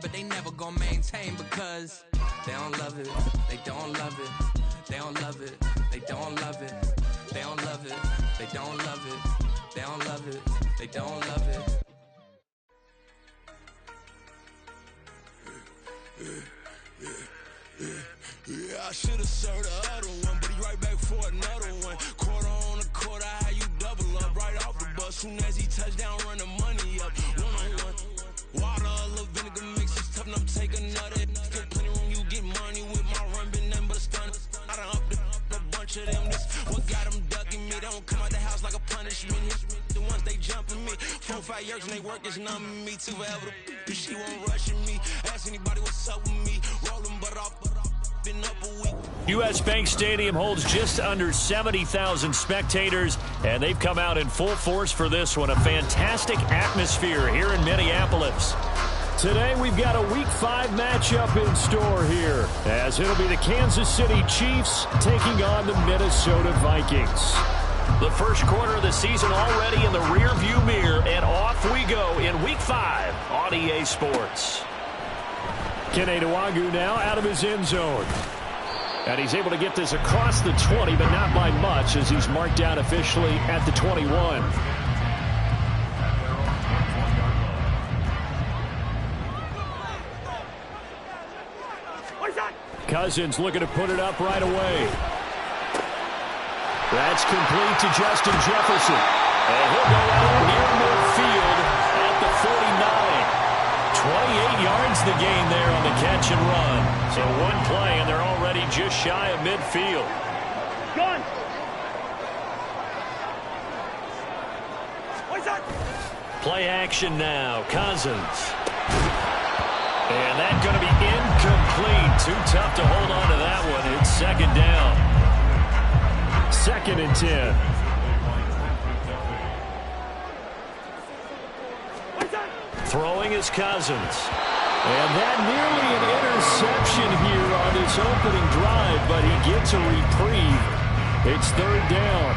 but they never gonna maintain because they don't love it, they don't love it, they don't love it, they don't love it, they don't love it, they don't love it, they don't love it, they don't love it. Yeah, I should've served the other one, but he right back for another one. Quarter on a quarter, how you double up right off the bus. Soon as he touch down, run the money up. One-on-one. Water, a little vinegar mix, it's tough enough to take another. Still plenty room, you get money with my run, been nothing but a stun. I done up a bunch of them. This what got them ducking me. They don't come out the house like a punishment. The ones they jumping me. 4-5 years and they work is numbing me. Too forever the she won't rushing me. Ask anybody what's up with me. Rolling but off. U.S. Bank Stadium holds just under 70,000 spectators, and they've come out in full force for this one. A fantastic atmosphere here in Minneapolis. Today we've got a Week 5 matchup in store here, as it'll be the Kansas City Chiefs taking on the Minnesota Vikings. The first quarter of the season already in the rearview mirror, and off we go in Week 5 on EA Sports. Kene Nwangwu now out of his end zone. And he's able to get this across the 20, but not by much, as he's marked down officially at the 21. Cousins looking to put it up right away. That's complete to Justin Jefferson. And he'll go out near midfield at the 49. 28 yards the gain there on the catch and run. So one play, and they're already just shy of midfield. Gun. Play action now. Cousins. And that's going to be incomplete. Too tough to hold on to that one. It's second down. 2nd and 10. Throwing is Cousins. And that nearly an interception here on this opening drive, but he gets a reprieve. It's 3rd down.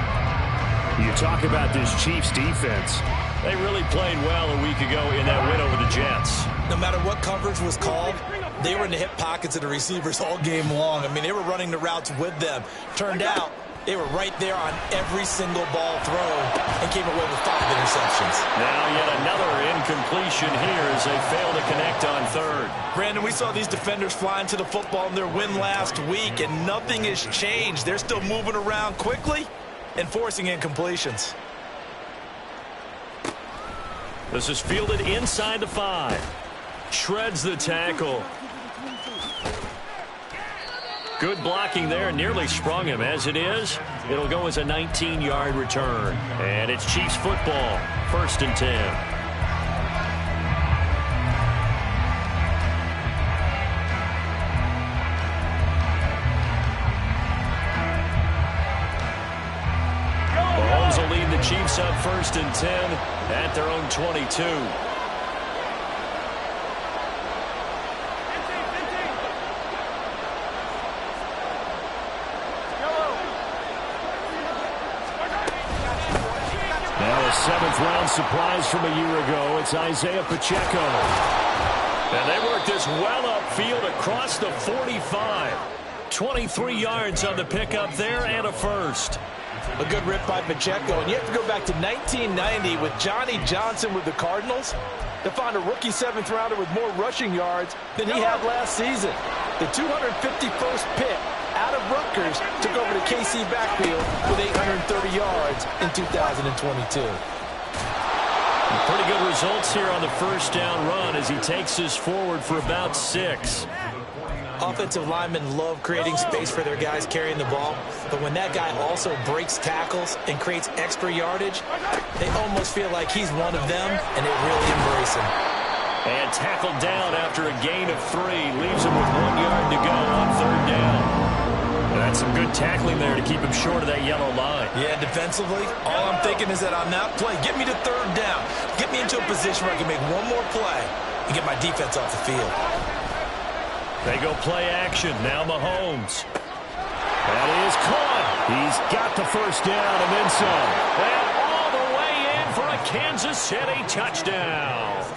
You talk about this Chiefs defense. They really played well a week ago in that win over the Jets. No matter what coverage was called, they were in the hip pockets of the receivers all game long. I mean, they were running the routes with them. Turned out, they were right there on every single ball thrown and came away with 5 interceptions. Now yet another incompletion here as they fail to connect on 3rd. Brandon, we saw these defenders flying to the football in their win last week, and nothing has changed. They're still moving around quickly and forcing incompletions. This is fielded inside the 5. Shreds the tackle. Good blocking there, nearly sprung him. As it is, it'll go as a 19-yard return. And it's Chiefs football, 1st and 10. Mahomes will lead the Chiefs up 1st and 10 at their own 22. Now a 7th-round surprise from a year ago. It's Isaiah Pacheco. And they work this well upfield across the 45. 23 yards on the pickup there and a first. A good rip by Pacheco. And you have to go back to 1990 with Johnny Johnson with the Cardinals to find a rookie 7th-rounder with more rushing yards than he had last season. The 251st pick out of Rutgers took over the KC backfield with 830 yards in 2022. Pretty good results here on the 1st down run as he takes us forward for about 6. Offensive linemen love creating space for their guys carrying the ball, but when that guy also breaks tackles and creates extra yardage, they almost feel like he's one of them, and they really embrace him. And tackled down after a gain of 3. Leaves him with 1 yard to go on 3rd down. That's some good tackling there to keep him short of that yellow line. Yeah, defensively, all I'm thinking is that on that play, get me to 3rd down. Get me into a position where I can make one more play and get my defense off the field. They go play action. Now Mahomes. That is caught. He's got the 1st down and then some. And all the way in for a Kansas City touchdown.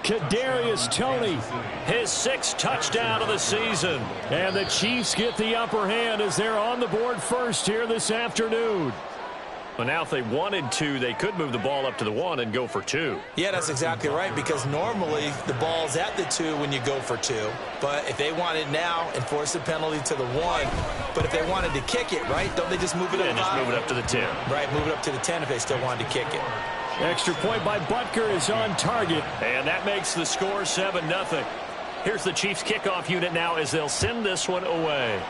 Kadarius Toney, his 6th touchdown of the season. And the Chiefs get the upper hand as they're on the board first here this afternoon. Well, now if they wanted to, they could move the ball up to the 1 and go for 2. Yeah, that's exactly right, because normally the ball's at the 2 when you go for 2. But if they want it now, enforce the penalty to the 1. But if they wanted to kick it, right, don't they just move it up? Yeah, just move it up to the 10. Right, move it up to the 10 if they still wanted to kick it. Extra point by Butker is on target. And that makes the score 7-0. Here's the Chiefs kickoff unit now as they'll send this one away.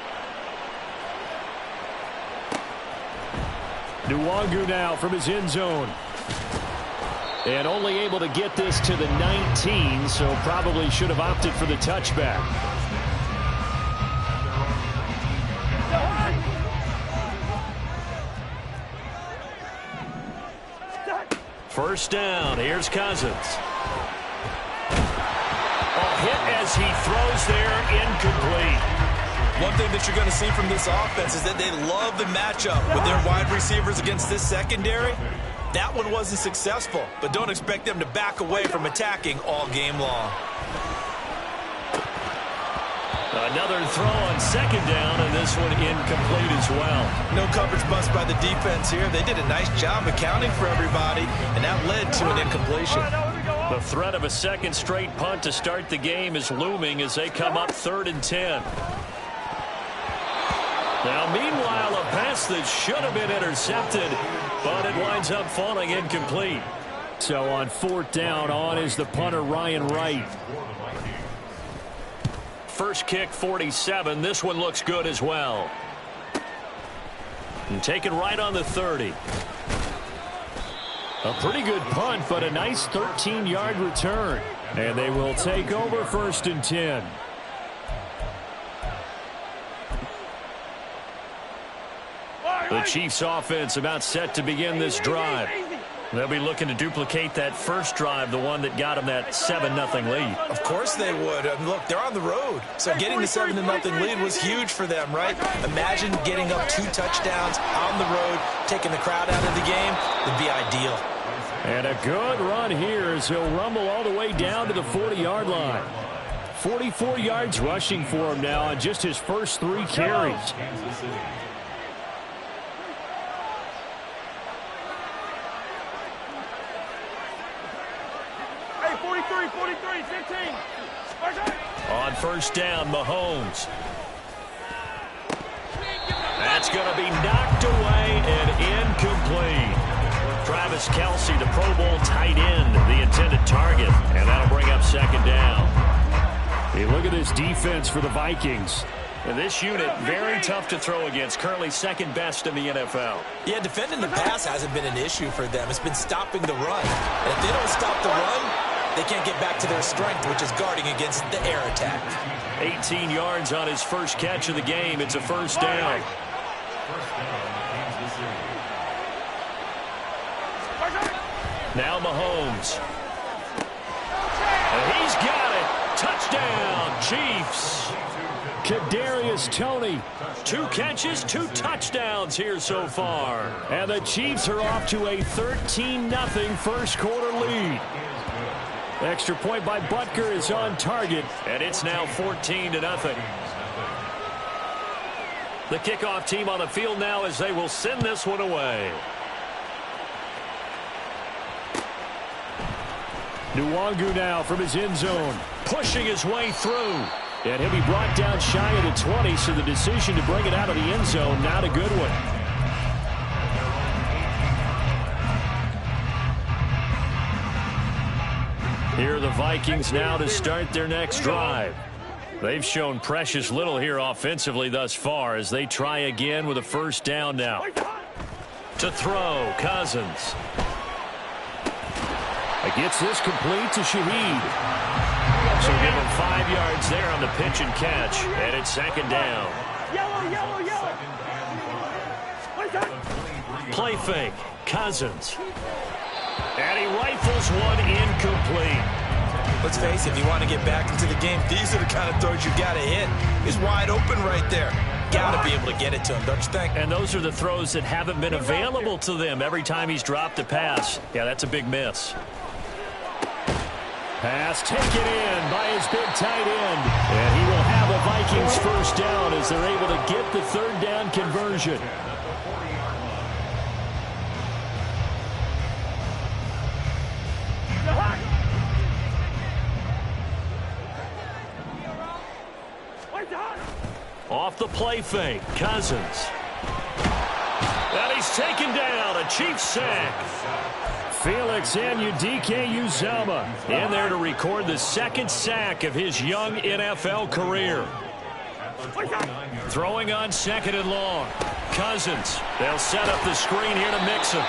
Nwangu now from his end zone. And only able to get this to the 19, so probably should have opted for the touchback. First down, here's Cousins. A hit as he throws there, incomplete. One thing that you're going to see from this offense is that they love the matchup with their wide receivers against this secondary. That one wasn't successful, but don't expect them to back away from attacking all game long. Another throw on 2nd down, and this one incomplete as well. No coverage bust by the defense here. They did a nice job accounting for everybody, and that led to an incompletion. The threat of a 2nd straight punt to start the game is looming as they come up 3rd and 10. Now, meanwhile, a pass that should have been intercepted, but it winds up falling incomplete. So on 4th down, on is the punter, Ryan Wright. First kick, 47. This one looks good as well. And taken right on the 30. A pretty good punt, but a nice 13-yard return. And they will take over 1st and 10. The Chiefs offense about set to begin this drive. They'll be looking to duplicate that first drive, the one that got them that 7-0 lead. Of course they would. Look, they're on the road. So getting the 7-0 lead was huge for them, right? Imagine getting up 2 touchdowns on the road, taking the crowd out of the game. Would be ideal. And a good run here as he'll rumble all the way down to the 40-yard line. 44 yards rushing for him now on just his first 3 carries. On first down, Mahomes. That's going to be knocked away and incomplete. Travis Kelce, the Pro Bowl tight end, the intended target, and that'll bring up 2nd down. Hey, look at this defense for the Vikings. And this unit, very tough to throw against, currently 2nd best in the NFL. Yeah, defending the pass hasn't been an issue for them. It's been stopping the run. And if they don't stop the run, they can't get back to their strength, which is guarding against the air attack. 18 yards on his first catch of the game. It's a first down. Now Mahomes. And he's got it. Touchdown, Chiefs. Kadarius Toney. 2 catches, 2 touchdowns here so far. And the Chiefs are off to a 13-0 first quarter lead. Extra point by Butker is on target, and it's now 14-0. The kickoff team on the field now as they will send this one away. Nwangu now from his end zone, pushing his way through. And he'll be brought down shy of the 20, so the decision to bring it out of the end zone, not a good one. Here are the Vikings now to start their next drive. They've shown precious little here offensively thus far as they try again with a first down now. To throw, Cousins. It gets this complete to Shaheed. So give him 5 yards there on the pitch and catch, and it's 2nd down. Play fake, Cousins. And he rifles one incomplete. Let's face it, if you want to get back into the game, these are the kind of throws you got to hit. He's wide open right there. Got to be able to get it to him, don't you think? And those are the throws that haven't been available to them every time he's dropped a pass. Yeah, that's a big miss. Pass taken in by his big tight end. And he will have a Vikings first down as they're able to get the third down conversion. Off the play fake, Cousins. And he's taken down, a Chiefs sack. Felix Anudike-Uzomah in there to record the second sack of his young NFL career. Throwing on second and long. Cousins, they'll set up the screen here to mix him.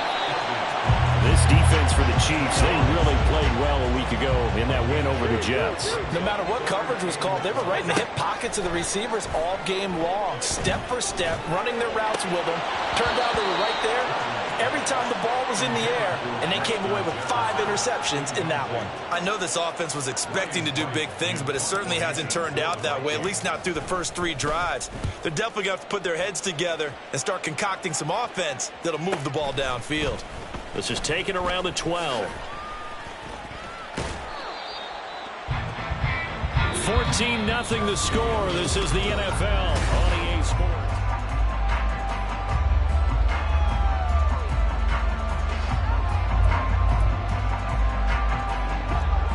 This defense for the Chiefs, they really played well a week ago in that win over the Jets. No matter what coverage was called, they were right in the hip pockets of the receivers all game long. Step for step, running their routes with them. Turned out they were right there every time the ball was in the air, and they came away with 5 interceptions in that one. I know this offense was expecting to do big things, but it certainly hasn't turned out that way, at least not through the first 3 drives. They're definitely going to have to put their heads together and start concocting some offense that'll move the ball downfield. This is taken around the 12. 14-0 the score. This is the NFL on EA Sports.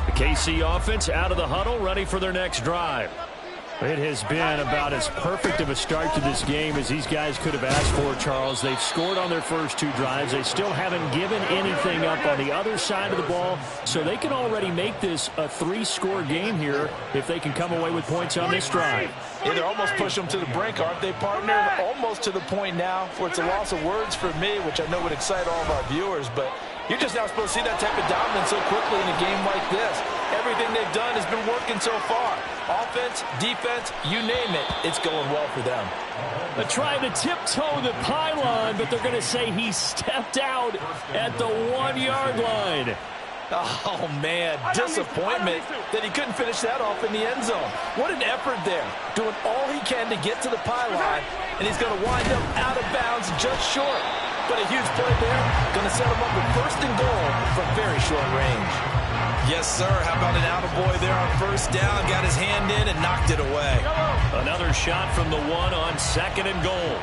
The KC offense out of the huddle, ready for their next drive. It has been about as perfect of a start to this game as these guys could have asked for, Charles. They've scored on their first 2 drives. They still haven't given anything up on the other side of the ball, so they can already make this a 3-score game here if they can come away with points on this drive. Yeah, they're almost pushing them to the brink, aren't they, partner? Almost to the point now where it's a loss of words for me, which I know would excite all of our viewers, but you're just not supposed to see that type of dominance so quickly in a game like this. Everything they've done has been working so far. Offense, defense, you name it, it's going well for them. They're trying to tiptoe the pylon, but they're going to say he stepped out at the 1-yard line. Oh, man, disappointment that he couldn't finish that off in the end zone. What an effort there, doing all he can to get to the pylon, and he's going to wind up out of bounds just short. But a huge play there, going to set him up with first and goal from very short range. Yes, sir. How about an attaboy there on first down? Got his hand in and knocked it away. Another shot from the 1 on second and goal.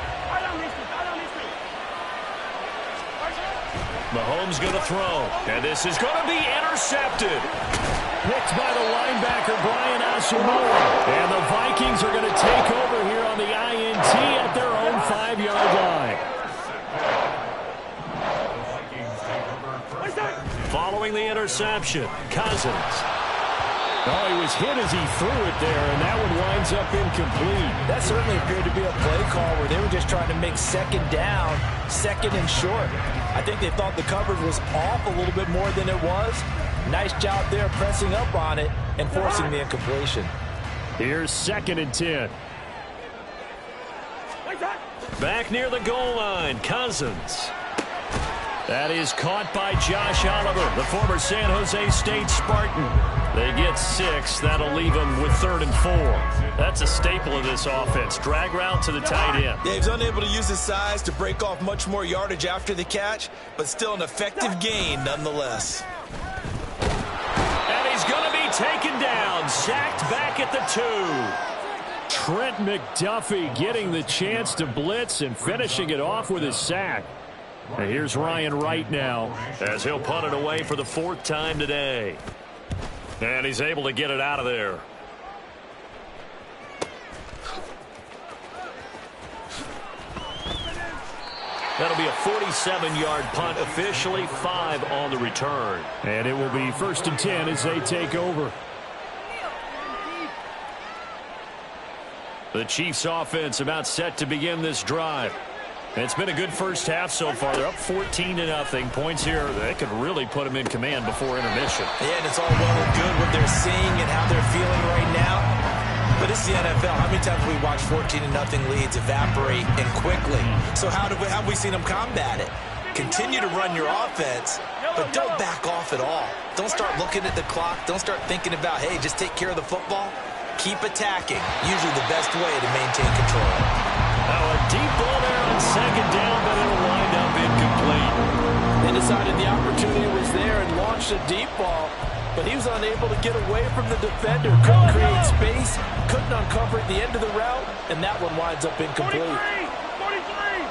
Mahomes going to throw, and this is going to be intercepted. Picked by the linebacker, Brian Asamoah. And the Vikings are going to take over here on the INT at their own 5-yard line. Following the interception, Cousins. Oh, he was hit as he threw it there, and that one winds up incomplete. That certainly appeared to be a play call where they were just trying to make second down, second and short. I think they thought the coverage was off a little bit more than it was. Nice job there pressing up on it and forcing the incompletion. Here's 2nd and 10. Back near the goal line, Cousins. That is caught by Josh Oliver, the former San Jose State Spartan. They get 6. That'll leave them with 3rd and 4. That's a staple of this offense. Drag route to the tight end. Yeah, he's unable to use his size to break off much more yardage after the catch, but still an effective gain nonetheless. And he's going to be taken down, sacked back at the 2. Trent McDuffie getting the chance to blitz and finishing it off with his sack. And here's Ryan Wright now as he'll punt it away for the 4th time today. And he's able to get it out of there. That'll be a 47-yard punt, officially 5 on the return. And it will be 1st and 10 as they take over. The Chiefs offense about set to begin this drive. And it's been a good first half so far. They're up 14-0. Points here, they could really put them in command before intermission. Yeah, and it's all well and good what they're seeing and how they're feeling right now. But it's the NFL. How many times have we watched 14-0 leads evaporate and quickly? So how have we seen them combat it? Continue to run your offense, but don't back off at all. Don't start looking at the clock. Don't start thinking about, hey, just take care of the football. Keep attacking. Usually the best way to maintain control. Now a deep ball there on second down, but it'll wind up incomplete. They decided the opportunity was there and launched a deep ball. but he was unable to get away from the defender. Couldn't create space, couldn't uncover at the end of the route, and that one winds up incomplete. 43.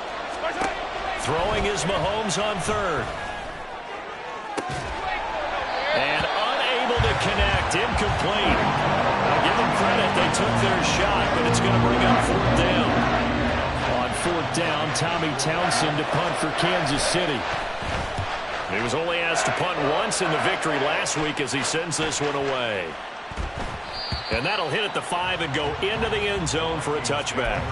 Throwing is Mahomes on third. And unable to connect. Incomplete. Now give them credit. They took their shot, but it's going to bring up fourth down. On fourth down, Tommy Townsend to punt for Kansas City. He was only asked to punt once in the victory last week as he sends this one away. And that'll hit at the 5 and go into the end zone for a touchback.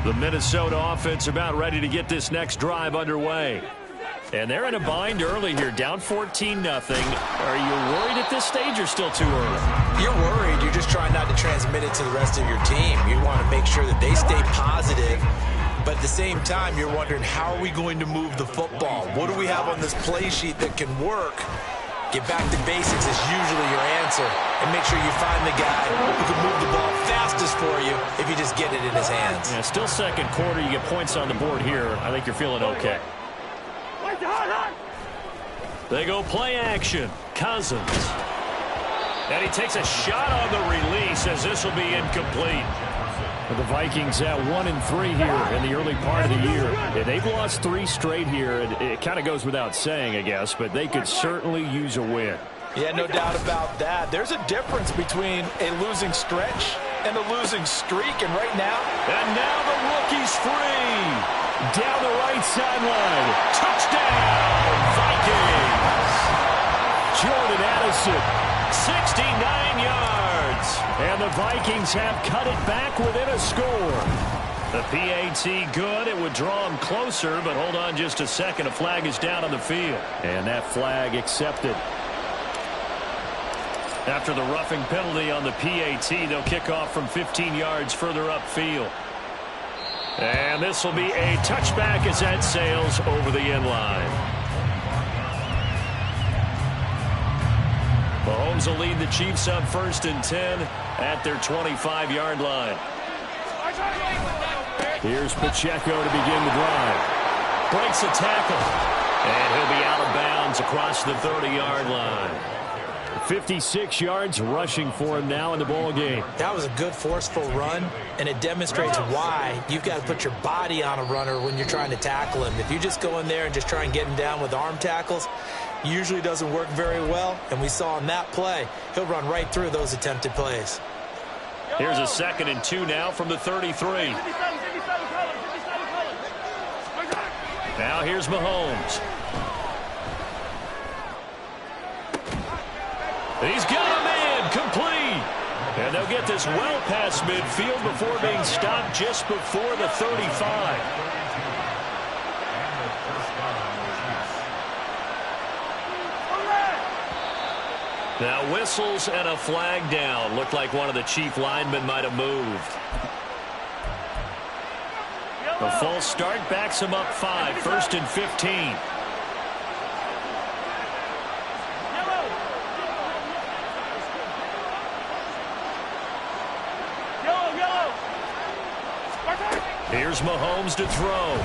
The Minnesota offense about ready to get this next drive underway. And they're in a bind early here, down 14-0. Are you worried at this stage or still too early? You're worried. You're just trying not to transmit it to the rest of your team. You want to make sure that they stay positive. But at the same time, you're wondering, how are we going to move the football? What do we have on this play sheet that can work? Get back to basics is usually your answer. And make sure you find the guy who can move the ball fastest for you if you just get it in his hands. Yeah, still second quarter. You get points on the board here. I think you're feeling okay. They go play action. Cousins. And he takes a shot on the release as this will be incomplete. The Vikings at 1-3 here in the early part of the year. And they've lost 3 straight here. And it kind of goes without saying, I guess, but they could certainly use a win. Yeah, no doubt about that. There's a difference between a losing stretch and a losing streak. And right now. And now the rookie's free. Down the right sideline. Touchdown, Vikings. Jordan Addison, 69 yards. And the Vikings have cut it back within a score. The PAT good. It would draw them closer, but hold on just a second. A flag is down on the field. And that flag accepted. After the roughing penalty on the PAT, they'll kick off from 15 yards further upfield. And this will be a touchback as that sails over the end line. Mahomes will lead the Chiefs up 1st and 10 at their 25-yard line. Here's Pacheco to begin the drive. Breaks a tackle. And he'll be out of bounds across the 30-yard line. 56 yards rushing for him now in the ball game. That was a good forceful run, and it demonstrates why you've got to put your body on a runner when you're trying to tackle him. If you just go in there and just try and get him down with arm tackles, usually doesn't work very well, and we saw in that play, he'll run right through those attempted plays. Here's a 2nd and 2 now from the 33. Now here's Mahomes. He's got a man complete. And they'll get this well past midfield before being stopped just before the 35. Now whistles and a flag down. Looked like one of the Chief linemen might have moved. A false start backs him up 5. 1st and 15. Here's Mahomes to throw.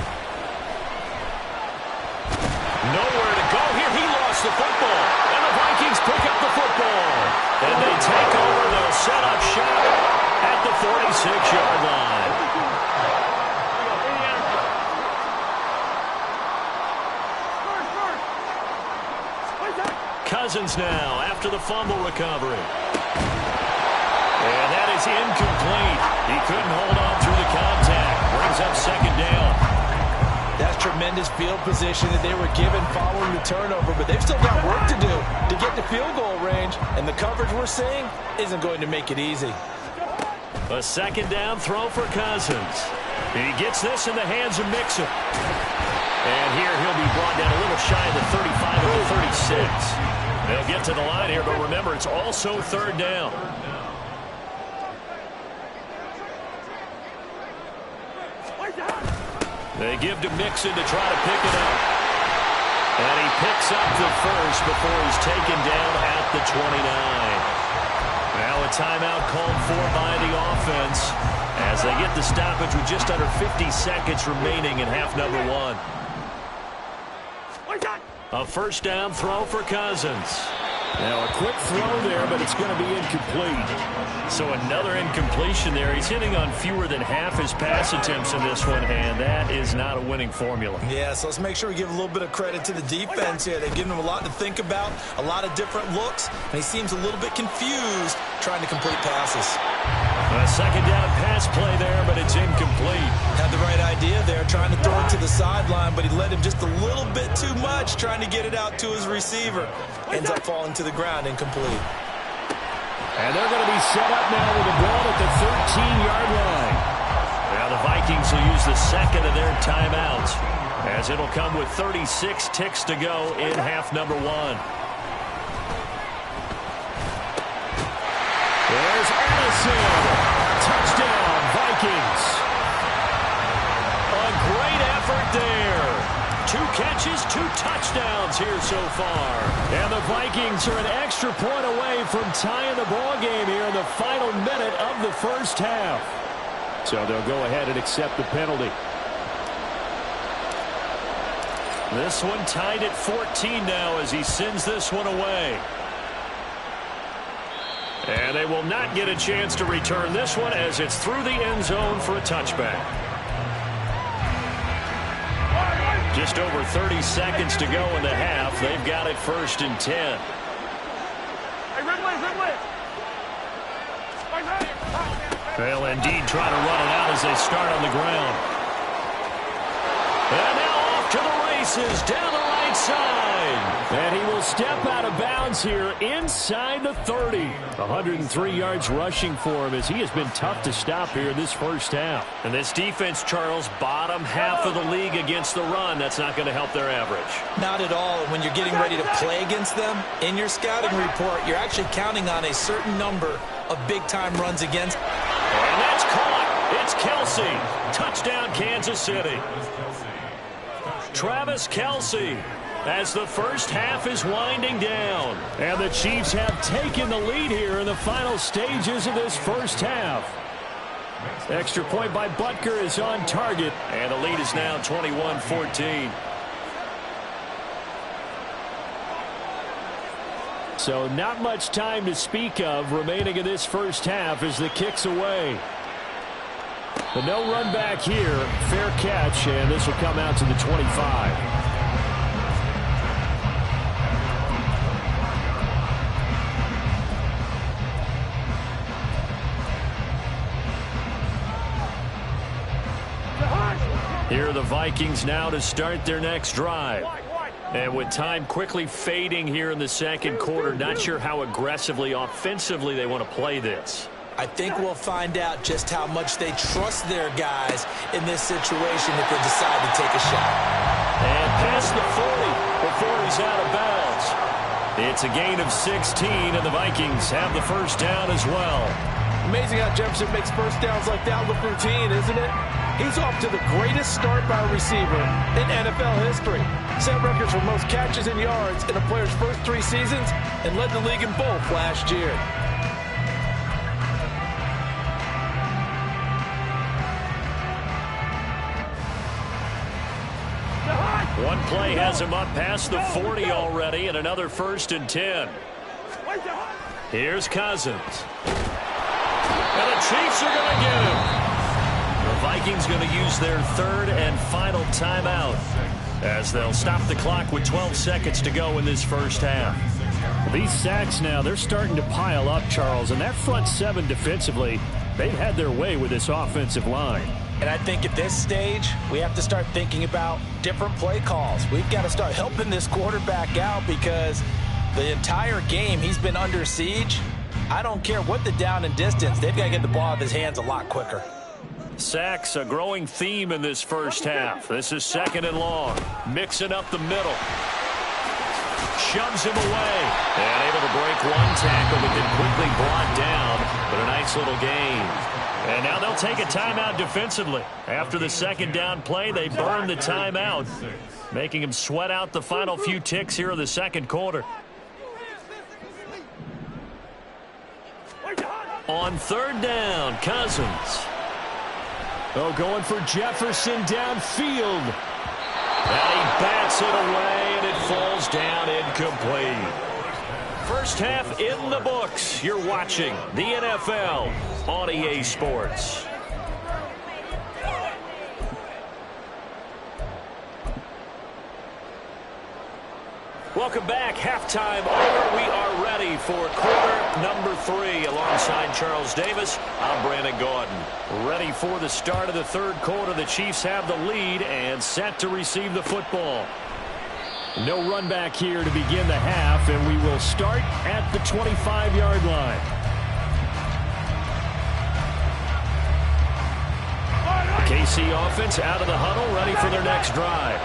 Nowhere to go here. He lost the football. And the Vikings pick up the football. And they take over. They'll set up shop at the 46-yard line. Cousins now after the fumble recovery. And that is incomplete. He couldn't hold on through the contact. Brings up 2nd down. That's tremendous field position that they were given following the turnover, but they've still got work to do to get to field goal range, and the coverage we're seeing isn't going to make it easy. A 2nd down throw for Cousins. He gets this in the hands of Mixon. And here he'll be brought down a little shy of the 35 of the 36. They'll get to the line here, but remember, it's also 3rd down. They give to Mixon to try to pick it up. And he picks up the first before he's taken down at the 29. Now a timeout called for by the offense as they get the stoppage with just under 50 seconds remaining in half number one. A first down throw for Cousins. Now a quick throw there, but it's going to be incomplete. So another incompletion there. He's hitting on fewer than half his pass attempts in this one, and that is not a winning formula. Yeah, so let's make sure we give a little bit of credit to the defense here. They've given him a lot to think about, a lot of different looks, and he seems a little bit confused trying to complete passes. A second down pass play there, but it's incomplete. Had the right idea there, trying to throw it to the sideline, but he led him just a little bit too much trying to get it out to his receiver. Ends up falling to the ground, incomplete. And they're going to be set up now with the ball at the 13-yard line. Now the Vikings will use the second of their timeouts as it'll come with 36 ticks to go in half number one. There's Allison. Touchdown, Vikings. A great effort there. 2 catches, 2 touchdowns here so far. And the Vikings are an extra point away from tying the ball game here in the final minute of the first half. So they'll go ahead and accept the penalty. This one tied at 14 now as he sends this one away. And they will not get a chance to return this one as it's through the end zone for a touchback. Just over 30 seconds to go in the half. They've got it 1st and 10. They'll indeed try to run it out as they start on the ground. And now off to the races down the right side. And he will step out of bounds here inside the 30. 103 yards rushing for him as he has been tough to stop here in this first half. And this defense, Charles, bottom half of the league against the run. That's not going to help their average. Not at all. When you're getting ready to play against them, in your scouting report, you're actually counting on a certain number of big-time runs against. And that's caught. It's Kelsey. Touchdown, Kansas City. Travis Kelsey, as the first half is winding down. And the Chiefs have taken the lead here in the final stages of this first half. Extra point by Butker is on target. And the lead is now 21-14. So not much time to speak of remaining in this first half as the kick's away. But no run back here. Fair catch, and this will come out to the 25. Here are the Vikings now to start their next drive. And with time quickly fading here in the second quarter, not sure how aggressively, offensively they want to play this. I think we'll find out just how much they trust their guys in this situation if they decide to take a shot. And past the 40 before he's out of bounds. It's a gain of 16, and the Vikings have the first down as well. Amazing how Jefferson makes first downs like that look routine, isn't it? He's off to the greatest start by a receiver in NFL history. Set records for most catches and yards in a player's first 3 seasons and led the league in both last year. One play has him up past the 40 already, and another 1st and 10. Here's Cousins. And the Chiefs are going to get him. The Vikings going to use their 3rd and final timeout as they'll stop the clock with 12 seconds to go in this first half. These sacks now, they're starting to pile up, Charles, and that front 7 defensively, they've had their way with this offensive line. And I think at this stage, we have to start thinking about different play calls. We've got to start helping this quarterback out because the entire game he's been under siege. I don't care what the down and distance. They've got to get the ball out of his hands a lot quicker. Sacks, a growing theme in this first half. This is 2nd and long. Mixing up the middle. Shoves him away. And able to break one tackle, but then quickly brought down. But a nice little gain. And now they'll take a timeout defensively. After the 2nd down play, they burn the timeout, making him sweat out the final few ticks here in the second quarter. On third down, Cousins. Oh, going for Jefferson downfield. And he bats it away, and it falls down incomplete. First half in the books. You're watching the NFL on EA Sports. Welcome back. Halftime over. We are ready for quarter number 3. Alongside Charles Davis, I'm Brandon Gaudin. Ready for the start of the third quarter. The Chiefs have the lead and set to receive the football. No run back here to begin the half, and we will start at the 25-yard line. KC offense out of the huddle, ready for their next drive.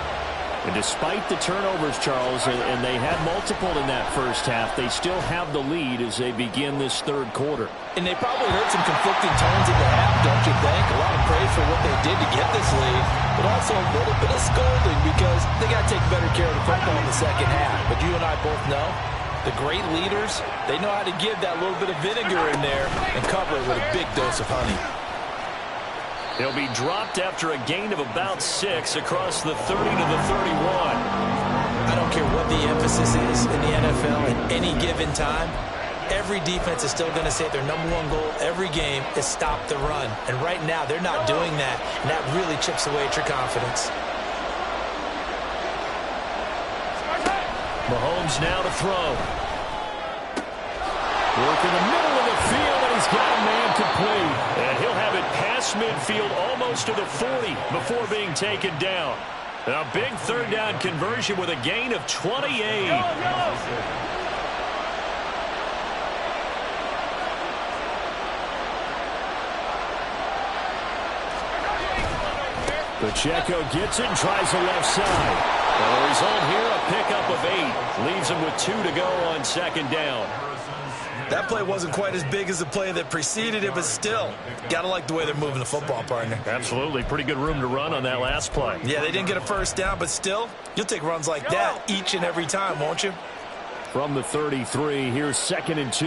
And despite the turnovers, Charles, and they had multiple in that first half, they still have the lead as they begin this third quarter. And they probably heard some conflicting tones at the half, don't you think? A lot of praise for what they did to get this lead, but also a little bit of scolding because they got to take better care of the football in the second half. But you and I both know the great leaders, they know how to give that little bit of vinegar in there and cover it with a big dose of honey. He'll be dropped after a gain of about 6 across the 30 to the 31. I don't care what the emphasis is in the NFL at any given time. Every defense is still going to say their #1 goal every game is stop the run. And right now, they're not doing that, and that really chips away at your confidence. Mahomes now to throw. Work in the middle of the field, and he's got a man complete. And he'll have it past midfield almost to the 40 before being taken down. A big third down conversion with a gain of 28. Pacheco gets it and tries the left side. And the result here, a pickup of 8. Leaves him with 2 to go on second down. That play wasn't quite as big as the play that preceded it, but still, got to like the way they're moving the football, partner. Absolutely. Pretty good room to run on that last play. Yeah, they didn't get a first down, but still, you'll take runs like that each and every time, won't you? From the 33, here's 2nd and 2.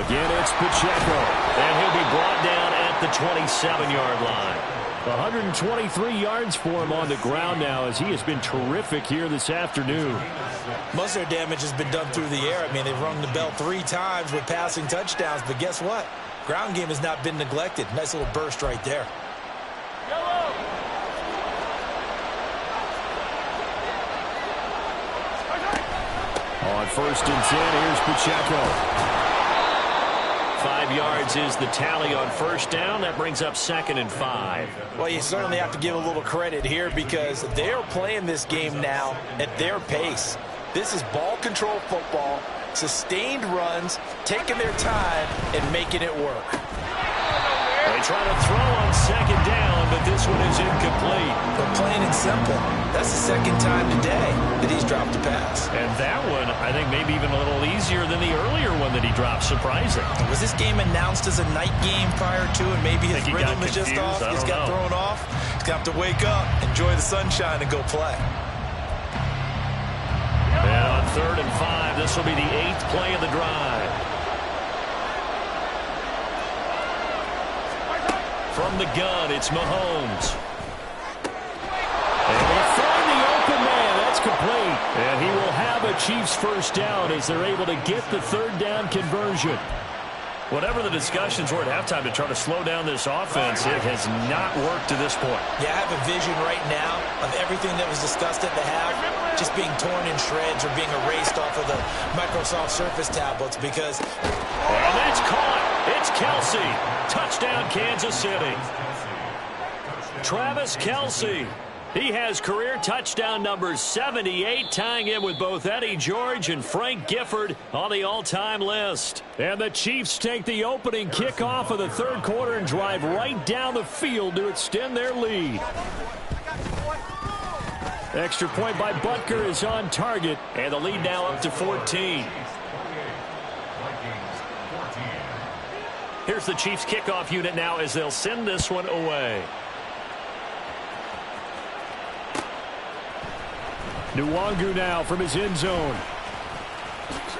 Again, it's Pacheco, and he'll be brought down at the 27-yard line. 123 yards for him on the ground now as he has been terrific here this afternoon. Most of their damage has been done through the air. I mean, they've rung the bell 3 times with passing touchdowns, but guess what? Ground game has not been neglected. Nice little burst right there. On 1st and 10, here's Pacheco. 5 yards is the tally on first down. That brings up 2nd and 5. Well, you certainly have to give a little credit here because they're playing this game now at their pace. This is ball control football, sustained runs, taking their time and making it work. They try to throw on second down, but this one is incomplete. But plain and simple, that's the 2nd time today that he's dropped a pass. And that one, I think, maybe even a little easier than the earlier one that he dropped. Surprising. Was this game announced as a night game prior to, and maybe his rhythm is just off? He's got thrown off. He's got to wake up, enjoy the sunshine, and go play. And on 3rd and 5, this will be the 8th play of the drive. From the gun, it's Mahomes. And they find the open man. That's complete. And he will have a Chiefs first down as they're able to get the 3rd down conversion. Whatever the discussions were at halftime to try to slow down this offense, it has not worked to this point. Yeah, I have a vision right now of everything that was discussed at the half just being torn in shreds or being erased off of the Microsoft Surface tablets because... And that's caught. It's Kelsey. Touchdown, Kansas City. Travis Kelsey. He has career touchdown number 78, tying in with both Eddie George and Frank Gifford on the all-time list. And the Chiefs take the opening kickoff of the third quarter and drive right down the field to extend their lead. Extra point by Butker is on target, and the lead now up to 14. Here's the Chiefs kickoff unit now as they'll send this one away. Nwangu now from his end zone.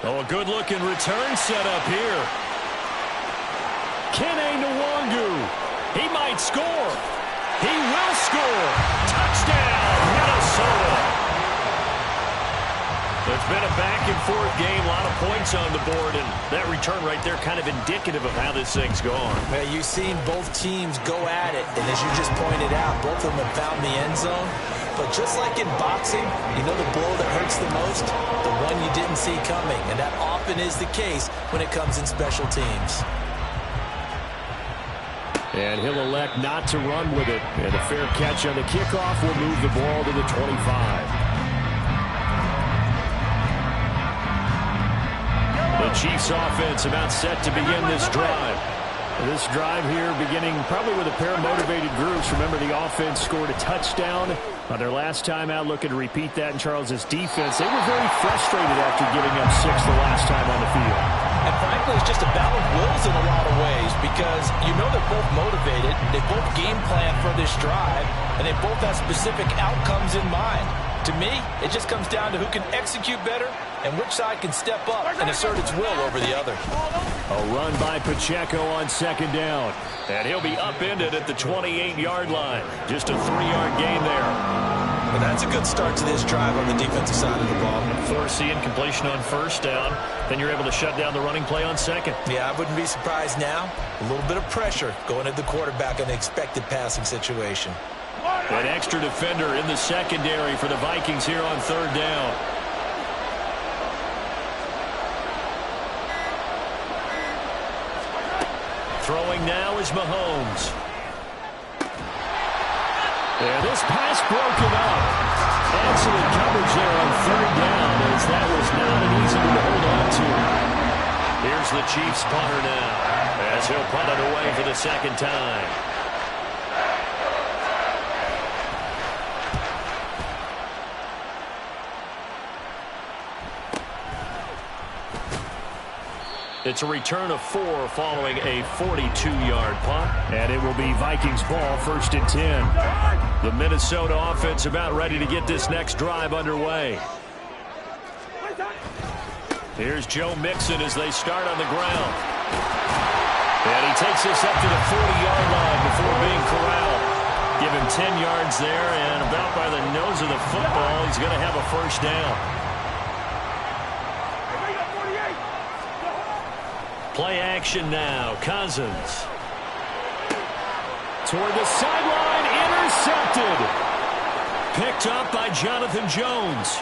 Oh, a good-looking return set up here. Kene Nwangu. He might score. He will score. Touchdown, Minnesota. It's been a back-and-forth game, a lot of points on the board, and that return right there kind of indicative of how this thing's gone. Well, you've seen both teams go at it, and as you just pointed out, both of them have found the end zone. But just like in boxing, you know the blow that hurts the most? The one you didn't see coming, and that often is the case when it comes in special teams. And he'll elect not to run with it. And a fair catch on the kickoff will move the ball to the 25. The Chiefs offense about set to begin this drive. This drive here beginning probably with a pair of motivated groups. Remember, the offense scored a touchdown on their last time out, looking to repeat that in Charles's defense. They were very frustrated after giving up 6 the last time on the field. And frankly, it's just a battle of wills in a lot of ways because you know they're both motivated, they both game plan for this drive, and they both have specific outcomes in mind. To me, it just comes down to who can execute better and which side can step up and assert its will over the other. A run by Pacheco on second down. And he'll be upended at the 28-yard line. Just a 3-yard gain there. Well, that's a good start to this drive on the defensive side of the ball. Force the incompletion on first down. Then you're able to shut down the running play on second. Yeah, I wouldn't be surprised now. A little bit of pressure going at the quarterback in an expected passing situation. An extra defender in the secondary for the Vikings here on third down. Throwing now is Mahomes. And this pass broken up. Excellent coverage there on third down, as that was not an easy one to hold on to. Here's the Chiefs punter now, as he'll punt it away for the second time. It's a return of 4 following a 42-yard punt. And it will be Vikings ball, 1st and 10. The Minnesota offense about ready to get this next drive underway. Here's Joe Mixon as they start on the ground. And he takes this up to the 40-yard line before being corralled. Give him 10 yards there, and about by the nose of the football, he's going to have a first down. Play action now. Cousins. Toward the sideline. Intercepted. Picked up by Jonathan Jones.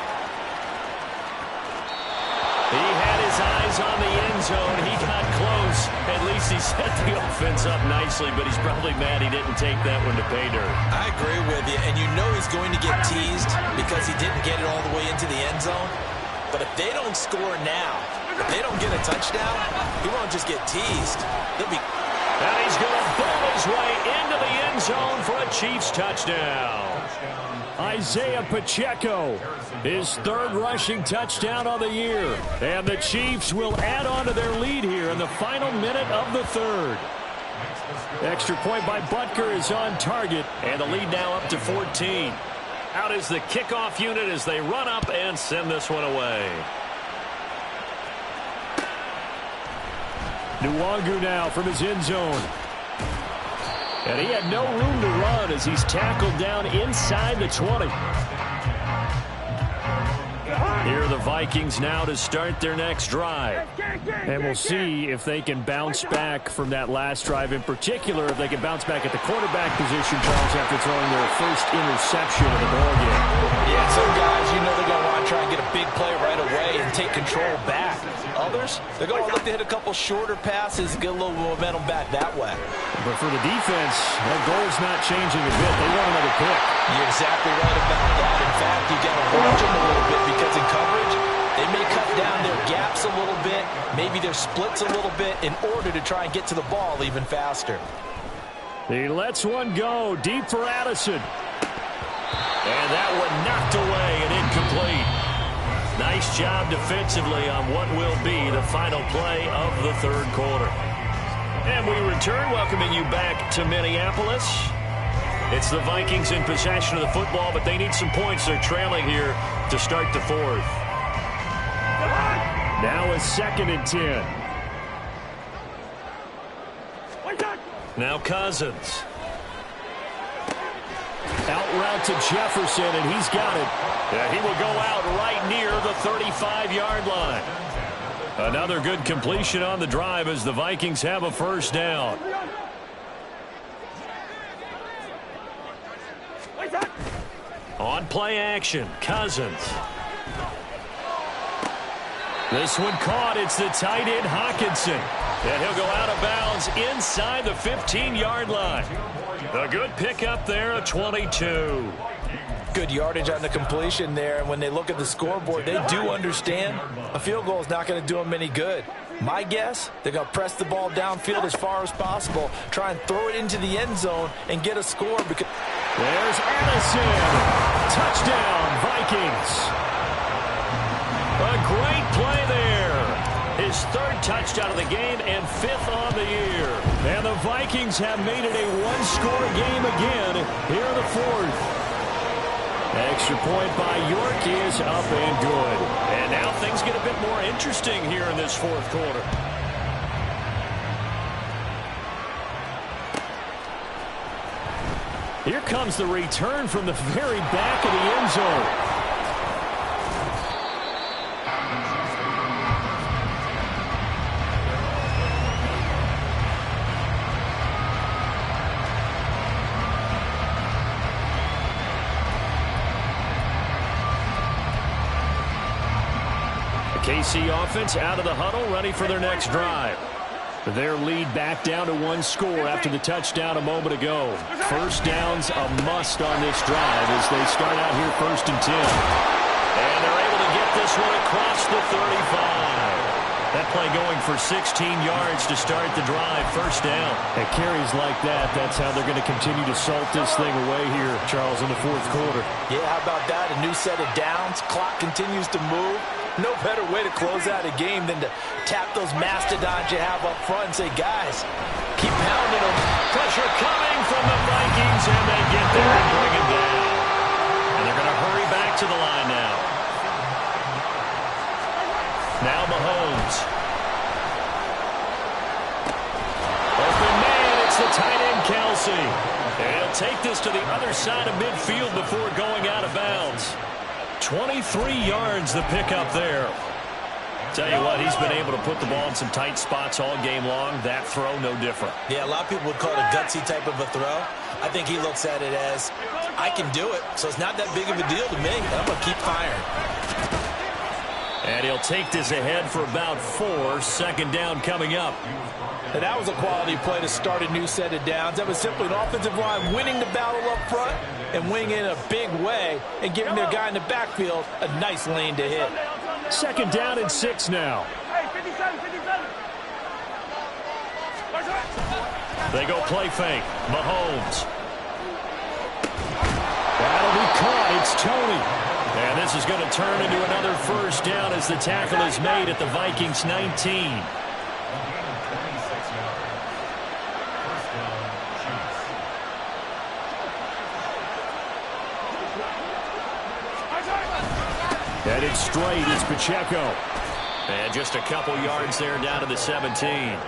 He had his eyes on the end zone. He got close. At least he set the offense up nicely, but he's probably mad he didn't take that one to pay dirt. I agree with you, and you know he's going to get teased because he didn't get it all the way into the end zone. But if they don't score now, if they don't get a touchdown, he won't just get teased. He'll be... And he's going to ball his way into the end zone for a Chiefs touchdown. Isaiah Pacheco, his 3rd rushing touchdown of the year. And the Chiefs will add on to their lead here in the final minute of the 3rd. Extra point by Butker is on target, and the lead now up to 14. Out is the kickoff unit as they run up and send this one away. Nwangu now from his end zone. And he had no room to run as he's tackled down inside the 20. Here are the Vikings now to start their next drive. And we'll see if they can bounce back from that last drive, in particular if they can bounce back at the quarterback position, Charles, after throwing their first interception of the ball game. Yeah, some guys, you know they're going to want to try and get a big play right away and take control back. Others, they're going to look to hit a couple shorter passes and get a little momentum back that way. But for the defense, that goal's not changing a bit. They want another pick. You're exactly right about that. In fact, you got to watch them a little bit because in coverage, they may cut down their gaps a little bit, maybe their splits a little bit in order to try and get to the ball even faster. He lets one go deep for Addison. And that one knocked away and incomplete. Nice job defensively on what will be the final play of the 3rd quarter. And we return, welcoming you back to Minneapolis. It's the Vikings in possession of the football, but they need some points. They're trailing here to start the fourth. Now a 2nd and 10. Now Cousins. Out route to Jefferson, and he's got it. Yeah, he will go out right near the 35-yard line. Another good completion on the drive as the Vikings have a first down. On play action, Cousins. This one caught. It's the tight end, Hockenson. And he'll go out of bounds inside the 15-yard line. A good pickup there, a 22. Good yardage on the completion there. And when they look at the scoreboard, they do understand a field goal is not going to do them any good. My guess, they're going to press the ball downfield as far as possible, try and throw it into the end zone and get a score. Because there's Addison. Touchdown, Vikings. A great play there. His 3rd touchdown of the game and 5th on the year. And the Vikings have made it a one-score game again here in the 4th. Extra point by York is up and good. And now things get a bit more interesting here in this 4th quarter. Here comes the return from the very back of the end zone. KC offense out of the huddle, ready for their next drive. Their lead back down to 1 score after the touchdown a moment ago. First down's a must on this drive as they start out here 1st and 10. And they're able to get this one across the 35. That play going for 16 yards to start the drive, first down. At carries like that, that's how they're going to continue to salt this thing away here, Charles, in the 4th quarter. Yeah, how about that? A new set of downs. Clock continues to move. No better way to close out a game than to tap those mastodons you have up front and say, guys, keep pounding them. Pressure coming from the Vikings, and they get there and bring it down. And they're going to hurry back to the line now. Now Mahomes. Open man, it's the tight end, Kelsey. And he'll take this to the other side of midfield before going out of bounds. 23 yards the pickup there. Tell you what, he's been able to put the ball in some tight spots all game long. That throw, no different. Yeah, a lot of people would call it a gutsy type of a throw. I think he looks at it as, I can do it, so it's not that big of a deal to me. I'm going to keep firing. And he'll take this ahead for about 4. Second down coming up. And that was a quality play to start a new set of downs. That was simply an offensive line winning the battle up front and winning in a big way and giving their guy in the backfield a nice lane to hit. Second down and 6 now. They go play fake. Mahomes. That'll be caught. It's Tony. And this is going to turn into another first down as the tackle is made at the Vikings 19. Headed straight, it's Pacheco. And just a couple yards there down to the 17.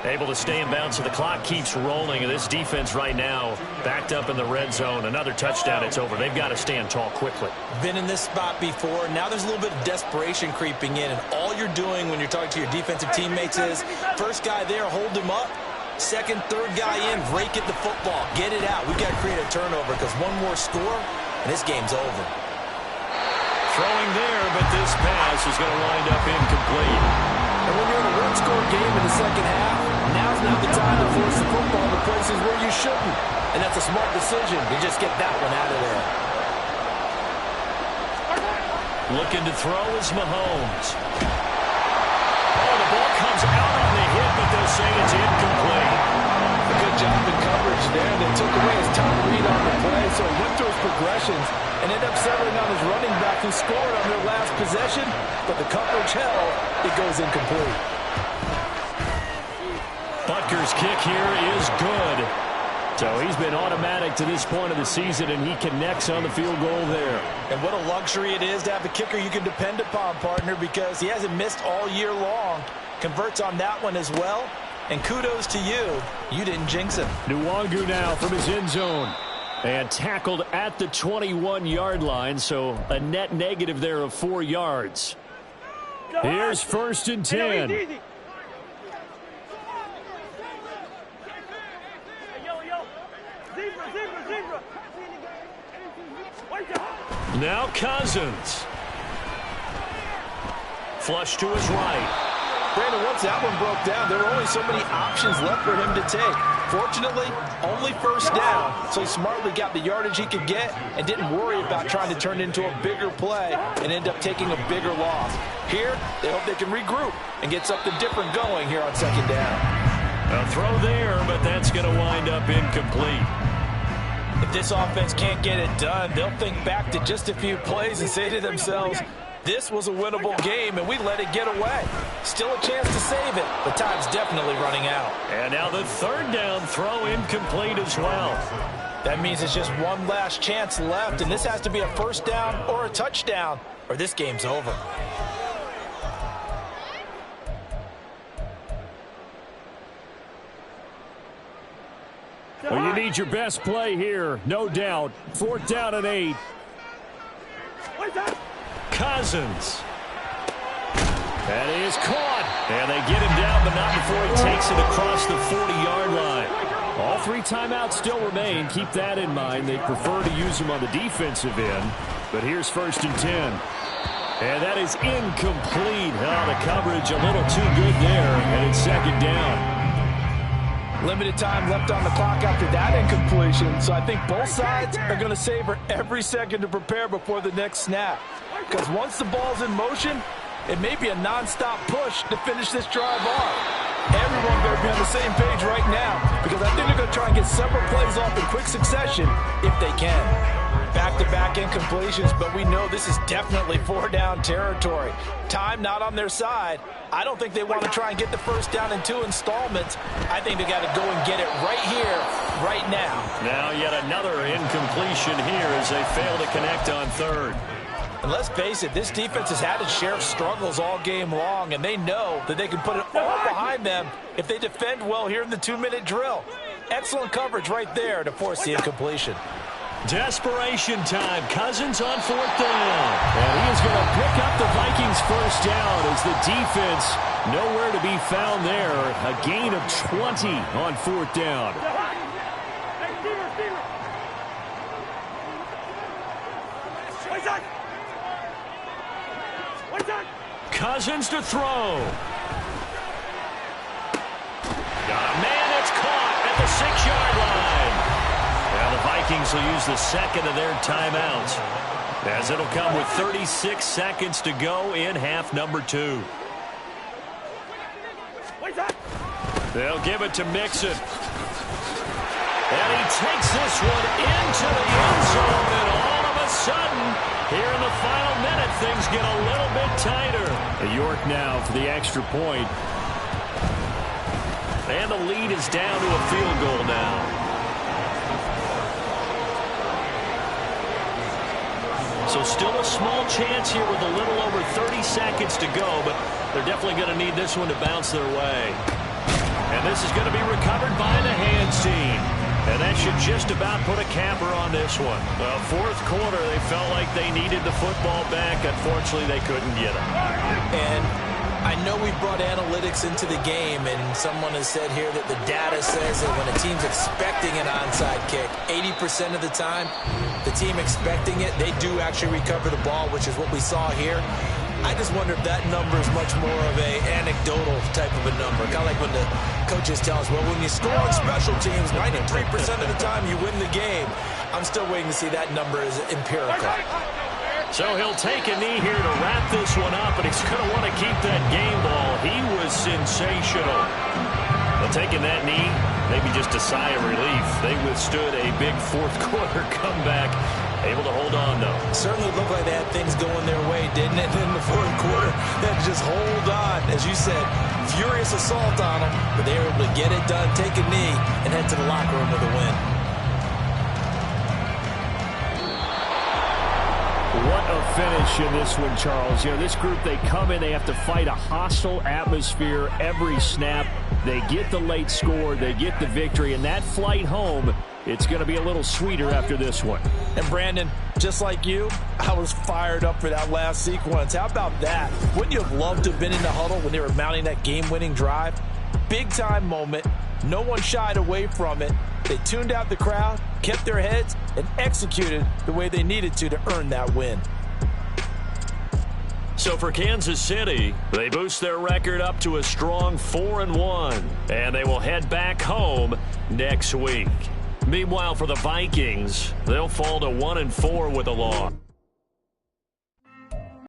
Able to stay in bounds, so the clock keeps rolling. And this defense right now backed up in the red zone. Another touchdown, it's over. They've got to stand tall quickly. Been in this spot before. Now there's a little bit of desperation creeping in. And all you're doing when you're talking to your defensive teammates is, first guy there, hold him up. Second, third guy in, rake at the football. Get it out. We've got to create a turnover because one more score, and this game's over. Throwing there, but this pass is going to wind up incomplete. And when you're in a one-score game in the second half, now's not the time to force the football to places where you shouldn't. And that's a smart decision to just get that one out of there. Looking to throw is Mahomes. Oh, the ball comes out on the hit, but they'll say it's incomplete. A good job in coverage there. They took away his top read on the play, so he went through his progressions and ended up settling on his running back who scored on their last possession, but the coverage held. It goes incomplete. Butker's kick here is good. So he's been automatic to this point of the season, and he connects on the field goal there. And what a luxury it is to have a kicker you can depend upon, partner, because he hasn't missed all year long. Converts on that one as well. And kudos to you. You didn't jinx him. Nwangu now from his end zone. And tackled at the 21-yard line, so a net negative there of 4 yards. Here's 1st and 10. Now Cousins. Flush to his right. Brandon, once that one broke down, there were only so many options left for him to take. Fortunately, only 1st down, so he smartly got the yardage he could get and didn't worry about trying to turn it into a bigger play and end up taking a bigger loss. Here, they hope they can regroup and get something different going here on 2nd down. A throw there, but that's going to wind up incomplete. If this offense can't get it done, they'll think back to just a few plays and say to themselves, this was a winnable game, and we let it get away. Still a chance to save it, but time's definitely running out. And now the 3rd down throw incomplete as well. That means it's just one last chance left, and this has to be a 1st down or a touchdown, or this game's over. Well, you need your best play here, no doubt. 4th down and 8. Cousins. That is caught. And they get him down, but not before he takes it across the 40-yard line. All 3 timeouts still remain. Keep that in mind. They prefer to use them on the defensive end. But here's 1st and 10. And that is incomplete. Oh, the coverage a little too good there. And it's 2nd down. Limited time left on the clock after that incompletion, so I think both sides are going to savor every second to prepare before the next snap. Because once the ball's in motion, it may be a non-stop push to finish this drive off. Everyone better be on the same page right now, because I think they're going to try and get several plays off in quick succession if they can. Back-to-back incompletions, but we know this is definitely 4-down territory. Time not on their side. I don't think they want to try and get the 1st down in 2 installments. I think they got to go and get it right here, right now. Now yet another incompletion here as they fail to connect on 3rd. And let's face it, this defense has had its share of struggles all game long, and they know that they can put it all behind them if they defend well here in the 2-minute drill. Excellent coverage right there to force the incompletion. Desperation time. Cousins on 4th down. And he is going to pick up the Vikings' 1st down as the defense nowhere to be found there. A gain of 20 on 4th down. Cousins to throw. Got a man that's caught at the 6-yard line. Now the Vikings will use the 2nd of their timeouts, as it'll come with 36 seconds to go in half number 2. They'll give it to Mixon. And he takes this one into the end zone, and all of a sudden, here in the final minute, things get a little bit tighter. York now for the extra point. And the lead is down to a field goal now. So still a small chance here with a little over 30 seconds to go, but they're definitely going to need this one to bounce their way. And this is going to be recovered by the hands team. And that should just about put a capper on this one. Well, 4th quarter, they felt like they needed the football back. Unfortunately, they couldn't get it. And I know we brought analytics into the game, and someone has said here that the data says that when a team's expecting an onside kick, 80% of the time, the team expecting it, they do actually recover the ball, which is what we saw here. I just wonder if that number is much more of a anecdotal type of a number. Kind of like when the coaches tell us, well, when you score on special teams, 93% of the time you win the game. I'm still waiting to see that number as empirical. So he'll take a knee here to wrap this one up, and he's going to want to keep that game ball. He was sensational. But taking that knee, maybe just a sigh of relief. They withstood a big 4th quarter comeback. Able to hold on, though. Certainly looked like they had things going their way, didn't it? In the 4th quarter, They had to just hold on. As you said, furious assault on them, but they were able to get it done, take a knee, and head to the locker room with a win. What a finish in this one, Charles. You know, this group, they come in, they have to fight a hostile atmosphere every snap. They get the late score, they get the victory, and that flight home, it's going to be a little sweeter after this one. And Brandon, just like you, I was fired up for that last sequence. How about that? Wouldn't you have loved to have been in the huddle when they were mounting that game-winning drive? Big-time moment. No one shied away from it. They tuned out the crowd, kept their heads, and executed the way they needed to earn that win. So for Kansas City, they boost their record up to a strong 4-1, and they will head back home next week. Meanwhile, for the Vikings, they'll fall to 1-4 with a loss.